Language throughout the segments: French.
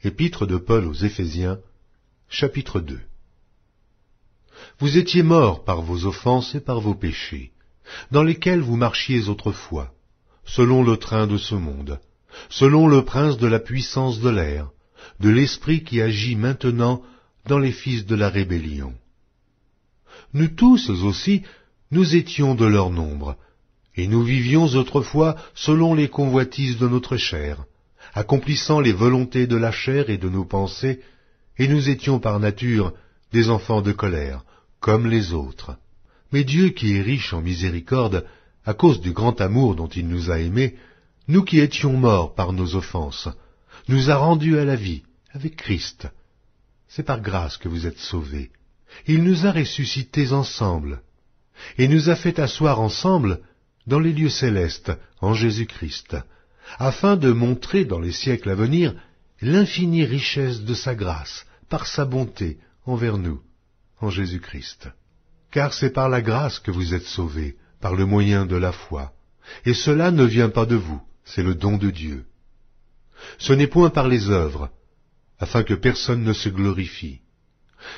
Épître de Paul aux Éphésiens, chapitre 2. Vous étiez morts par vos offenses et par vos péchés, dans lesquels vous marchiez autrefois, selon le train de ce monde, selon le prince de la puissance de l'air, de l'esprit qui agit maintenant dans les fils de la rébellion. Nous tous aussi, nous étions de leur nombre, et nous vivions autrefois selon les convoitises de notre chair, accomplissant les volontés de la chair et de nos pensées, et nous étions par nature des enfants de colère, comme les autres. Mais Dieu qui est riche en miséricorde, à cause du grand amour dont il nous a aimés, nous qui étions morts par nos offenses, nous a rendus à la vie avec Christ. C'est par grâce que vous êtes sauvés. Il nous a ressuscités ensemble, et nous a fait asseoir ensemble dans les lieux célestes en Jésus-Christ, afin de montrer dans les siècles à venir l'infinie richesse de sa grâce, par sa bonté envers nous, en Jésus-Christ. Car c'est par la grâce que vous êtes sauvés, par le moyen de la foi, et cela ne vient pas de vous, c'est le don de Dieu. Ce n'est point par les œuvres, afin que personne ne se glorifie.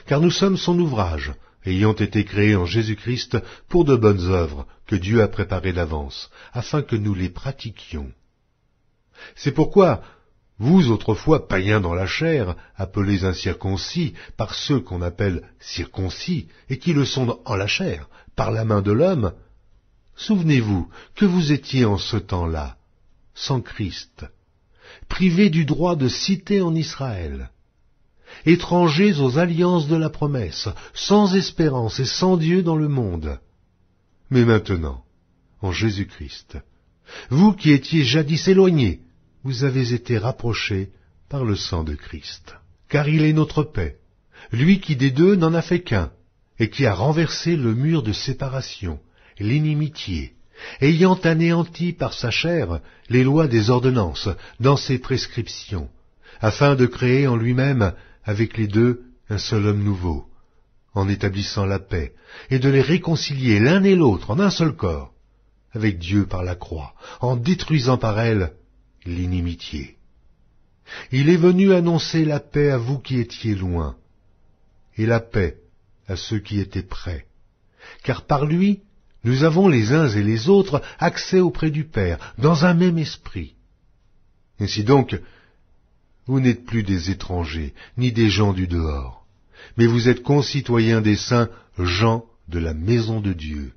Car nous sommes son ouvrage, ayant été créés en Jésus-Christ pour de bonnes œuvres que Dieu a préparées d'avance, afin que nous les pratiquions. C'est pourquoi, vous autrefois païens dans la chair, appelés incirconcis par ceux qu'on appelle circoncis, et qui le sont en la chair, par la main de l'homme, souvenez-vous que vous étiez en ce temps-là, sans Christ, privés du droit de cité en Israël, étrangers aux alliances de la promesse, sans espérance et sans Dieu dans le monde. Mais maintenant, en Jésus-Christ, vous qui étiez jadis éloignés, vous avez été rapprochés par le sang de Christ. Car il est notre paix, lui qui des deux n'en a fait qu'un, et qui a renversé le mur de séparation, l'inimitié, ayant anéanti par sa chair les lois des ordonnances dans ses prescriptions, afin de créer en lui-même avec les deux un seul homme nouveau, en établissant la paix, et de les réconcilier l'un et l'autre en un seul corps, avec Dieu par la croix, en détruisant par elle l'inimitié. Il est venu annoncer la paix à vous qui étiez loin, et la paix à ceux qui étaient près, car par lui, nous avons les uns et les autres accès auprès du Père, dans un même esprit. Ainsi donc, vous n'êtes plus des étrangers, ni des gens du dehors, mais vous êtes concitoyens des saints, gens de la maison de Dieu.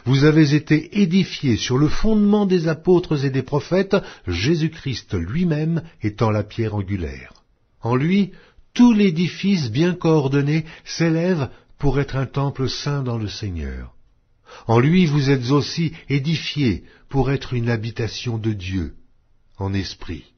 Vous avez été édifiés sur le fondement des apôtres et des prophètes, Jésus-Christ lui-même étant la pierre angulaire. En lui, tout l'édifice bien coordonné s'élève pour être un temple saint dans le Seigneur. En lui, vous êtes aussi édifiés pour être une habitation de Dieu, en esprit.